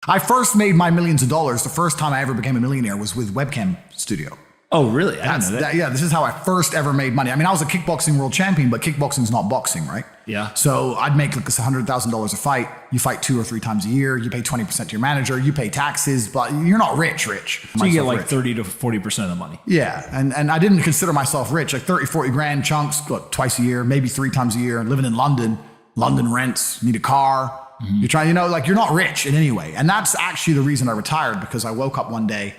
I first made my millions of dollars. The first time I ever became a millionaire was with Webcam Studio. Oh, really? I didn't know that. Yeah, this is how I first ever made money. I mean, I was a kickboxing world champion, but kickboxing's not boxing, right? Yeah. So I'd make like $100,000 a fight. You fight 2 or 3 times a year. You pay 20% to your manager. You pay taxes, but you're not rich. So you get like 30 to 40% of the money. Yeah, and I didn't consider myself rich. Like 30, 40 grand chunks, twice a year, maybe 3 times a year. Living in London, London rents, need a car. You're trying, you're not rich in any way. And that's actually the reason I retired, because I woke up one day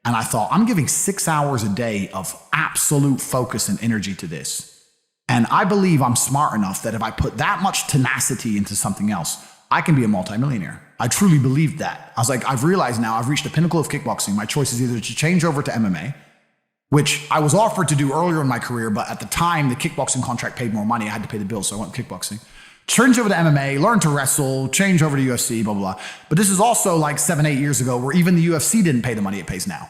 and I thought, I'm giving 6 hours a day of absolute focus and energy to this. And I believe I'm smart enough that if I put that much tenacity into something else, I can be a multimillionaire. I truly believed that. I was like, I've realized now I've reached the pinnacle of kickboxing. My choice is either to change over to MMA, which I was offered to do earlier in my career, but at the time, the kickboxing contract paid more money. I had to pay the bills, so I went kickboxing. Change over to MMA, learn to wrestle, change over to UFC, blah, blah, blah. But this is also like 7, 8 years ago where even the UFC didn't pay the money it pays now.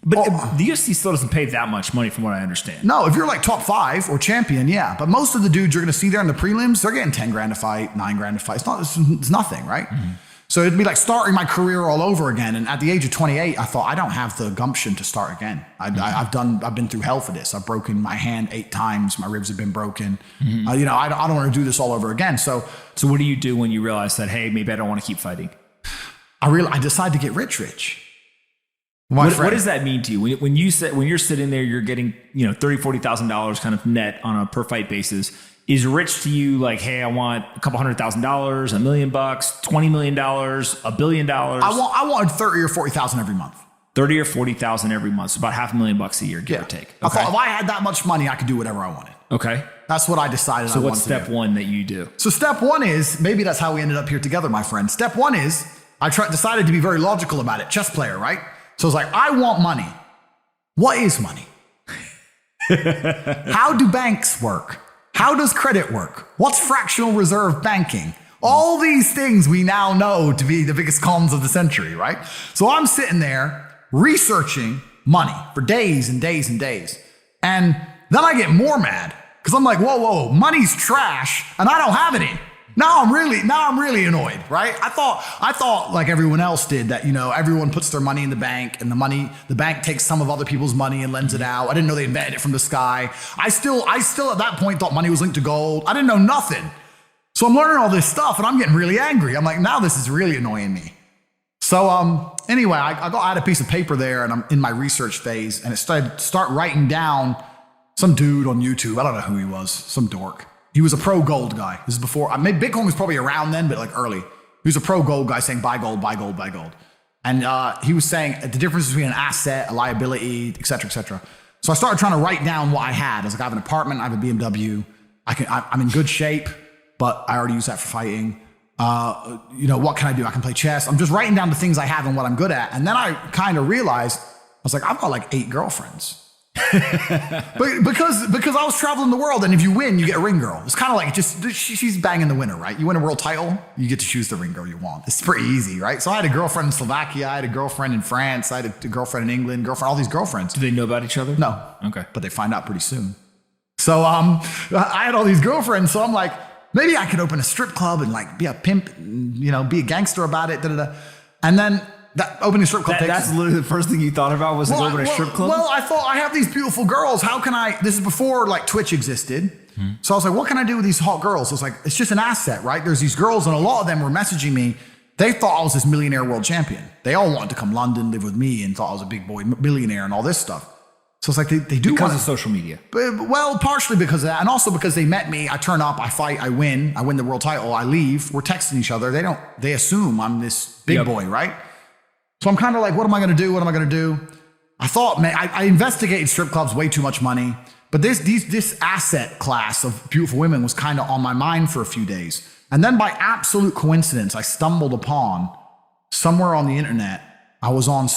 But the UFC still doesn't pay that much money from what I understand. No, if you're like top 5 or champion, yeah. But most of the dudes you're going to see there in the prelims, they're getting 10 grand a fight, 9 grand a fight. It's nothing, right? So it'd be like starting my career all over again. And at the age of 28, I thought, I don't have the gumption to start again. I've been through hell for this. I've broken my hand 8 times. My ribs have been broken. I don't want to do this all over again. So what do you do when you realize that, hey, maybe I don't want to keep fighting? I decided to get rich. What does that mean to you? When you're sitting there, you're getting, $30,000-$40,000 kind of net on a per fight basis. Is rich to you like, hey, I want a couple $100,000, $1 million, $20 million, $1 billion? I wanted 30 or 40,000 every month. 30 or 40,000 every month, so about $500,000 a year, give or take. Okay. I thought if I had that much money, I could do whatever I wanted. Okay. That's what I decided. So what's step 1 that you do? So step 1 is, maybe that's how we ended up here together, my friend. Step 1 is I decided to be very logical about it. Chess player, right? So it's like, I want money. What is money? How do banks work? How does credit work? What's fractional reserve banking? All these things we now know to be the biggest cons of the century, right? So I'm sitting there researching money for days and days and days. And then I get more mad because I'm like, whoa, money's trash and I don't have any. Now I'm really annoyed, right? I thought like everyone else did that, everyone puts their money in the bank and the bank takes some of other people's money and lends it out. I didn't know they invented it from the sky. I still at that point thought money was linked to gold. I didn't know nothing. So I'm learning all this stuff and I'm getting really angry. I'm like, now this is really annoying me. So anyway, I had a piece of paper there and I'm in my research phase and it start writing down some dude on YouTube. I don't know who he was, some dork. He was a pro gold guy. This is before, maybe Bitcoin was probably around then, but like early. He was a pro gold guy saying buy gold, buy gold, buy gold. And he was saying the difference between an asset, a liability, et cetera, et cetera. So I started trying to write down what I had. I was like, I have an apartment, I have a BMW. I'm in good shape, but I already use that for fighting. What can I do? I can play chess. I'm just writing down the things I have and what I'm good at. And then I kind of realized, I was like, I've got like 8 girlfriends. But because I was traveling the world, and if you win, you get a ring girl. It's kind of like she's banging the winner, right? You win a world title, you get to choose the ring girl you want. It's pretty easy, right? So I had a girlfriend in Slovakia, I had a girlfriend in France, I had a girlfriend in England, all these girlfriends. Do they know about each other? No. Okay. But they find out pretty soon. So I had all these girlfriends, so I'm like, maybe I could open a strip club and like be a pimp, be a gangster about it, And then that opening strip club that's literally the first thing you thought about was opening a strip club? Well, I thought I have these beautiful girls. How can this is before like Twitch existed. So I was like, what can I do with these hot girls? It's like, it's just an asset, right? There's these girls and a lot of them were messaging me. They thought I was this millionaire world champion. They all wanted to come London, live with me and thought I was a big boy millionaire and all this stuff. So it's like they do because of social media. Well, partially because of that. And also because they met me. I turn up, I fight, I win the world title, I leave. We're texting each other. They assume I'm this big boy, right? So I'm kind of like, what am I going to do? What am I going to do? I thought, man, I investigated strip clubs, way too much money. But this asset class of beautiful women was kind of on my mind for a few days. And then by absolute coincidence, I stumbled upon somewhere on the internet. I was on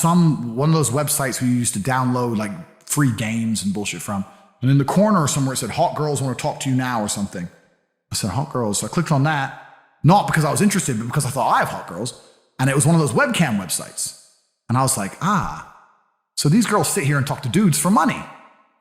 one of those websites where you used to download like free games and bullshit from. And in the corner somewhere it said, hot girls want to talk to you now or something. I said, hot girls. So I clicked on that, not because I was interested, but because I thought I have hot girls. And it was one of those webcam websites. And I was like, so these girls sit here and talk to dudes for money.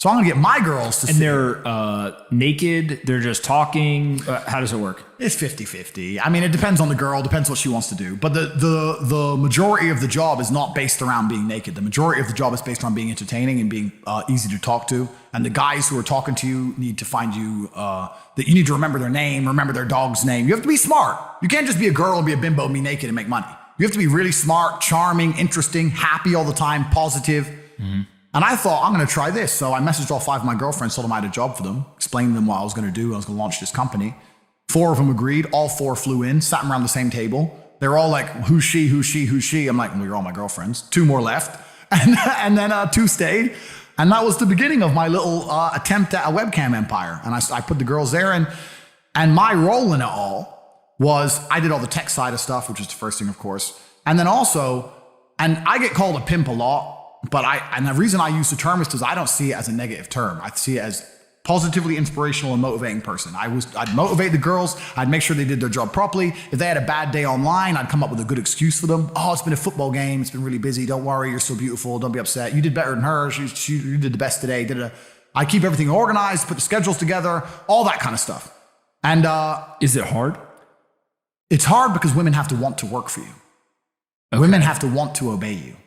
So I'm going to get my girls to And they're naked. They're just talking. How does it work? It's 50-50. I mean, it depends on the girl, depends what she wants to do. But the majority of the job is not based around being naked. The majority of the job is based on being entertaining and being easy to talk to. And the guys who are talking to you need to find you, that you need to remember their name, remember their dog's name. You have to be smart. You can't just be a girl and be a bimbo and be naked and make money. You have to be really smart, charming, interesting, happy all the time, positive. Mm-hmm. And I thought, I'm going to try this. So I messaged all 5 of my girlfriends, told them I had a job for them, explained to them what I was going to do. I was going to launch this company. 4 of them agreed. All 4 flew in, sat around the same table. They were all like, who's she, who's she, who's she? I'm like, well, you're all my girlfriends. 2 more left. And then 2 stayed. And that was the beginning of my little attempt at a webcam empire. And I put the girls there. And my role in it all was I did all the tech side of stuff, which is the first thing, of course. And then also, and I get called a pimp a lot. But and the reason I use the term is because I don't see it as a negative term. I see it as positively inspirational and motivating person. I'd motivate the girls. I'd make sure they did their job properly. If they had a bad day online, I'd come up with a good excuse for them. Oh, it's been a football game. It's been really busy. Don't worry. You're so beautiful. Don't be upset. You did better than her. You did the best today. I keep everything organized, put the schedules together, all that kind of stuff. And is it hard? It's hard because women have to want to work for you. Okay. Women have to want to obey you.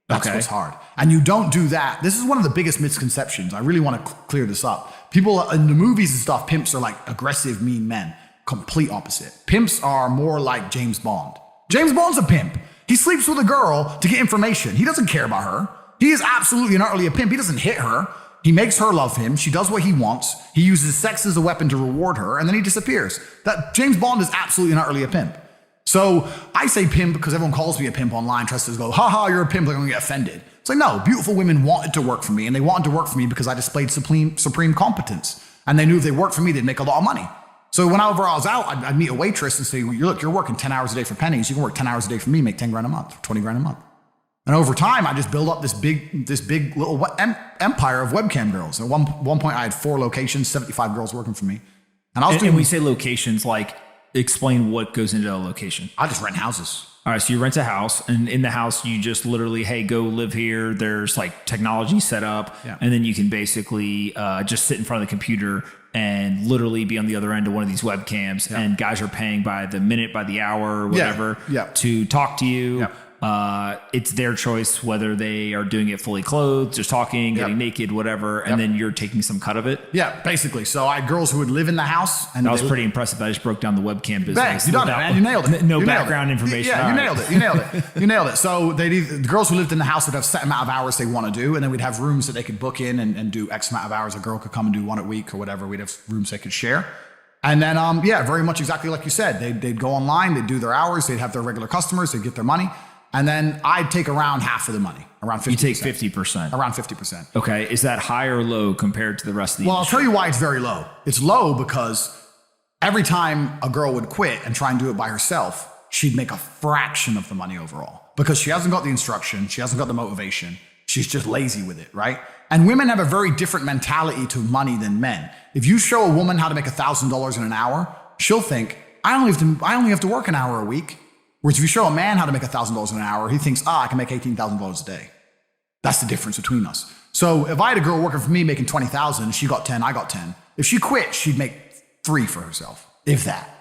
That's what's hard. And you don't do that. This is one of the biggest misconceptions. I really want to clear this up. People in the movies and stuff, pimps are like aggressive, mean men. Complete opposite. Pimps are more like James Bond. James Bond's a pimp. He sleeps with a girl to get information. He doesn't care about her. He is absolutely and utterly a pimp. He doesn't hit her. He makes her love him. She does what he wants. He uses sex as a weapon to reward her, and then he disappears. That James Bond is absolutely and utterly a pimp. So I say pimp because everyone calls me a pimp online, tries to go, haha, you're a pimp, they're going to get offended. It's like, no, beautiful women wanted to work for me, and they wanted to work for me because I displayed supreme competence. And they knew if they worked for me, they'd make a lot of money. So whenever I was out, I'd meet a waitress and say, well, look, you're working 10 hours a day for pennies. You can work 10 hours a day for me, make 10 grand a month, 20 grand a month. And over time, I just built up this big little empire of webcam girls. At one point, I had 4 locations, 75 girls working for me. And I was doing. And we say locations, like, explain what goes into a location. I just rent houses. All right. So you rent a house, and in the house, you just literally, hey, go live here. There's like technology set up. Yeah. And then you can basically just sit in front of the computer and literally be on the other end of one of these webcams. Yeah. And guys are paying by the minute, by the hour, whatever, to talk to you. Yeah. It's their choice whether they are doing it fully clothed, just talking, getting naked, whatever, and then you're taking some cut of it. Yeah, basically. So I had girls who would live in the house, and that was pretty impressive. I just broke down the webcam business. Bang, you done it, man. You nailed it. No background information. Yeah, you nailed it. You nailed it. You nailed it. So the girls who lived in the house would have a set amount of hours they want to do, and then we'd have rooms that they could book in and do X amount of hours. A girl could come and do 1 a week or whatever. We'd have rooms they could share. And then, very much exactly like you said. They'd go online, they'd do their hours, they'd have their regular customers, they'd get their money. And then I'd take around half of the money, around 50%. You take 50%. Around 50%. Okay. Is that high or low compared to the rest of the industry? industry? I'll tell you why it's very low. It's low because every time a girl would quit and try and do it by herself, she'd make a fraction of the money overall because she hasn't got the instruction. She hasn't got the motivation. She's just lazy with it, right? And women have a very different mentality to money than men. If you show a woman how to make $1,000 in an hour, she'll think, I only have to work an hour a week. Whereas if you show a man how to make $1,000 in an hour, he thinks, I can make $18,000 a day. That's the difference between us. So if I had a girl working for me making $20,000, she got 10, I got 10. If she quit, she'd make 3 for herself, if that.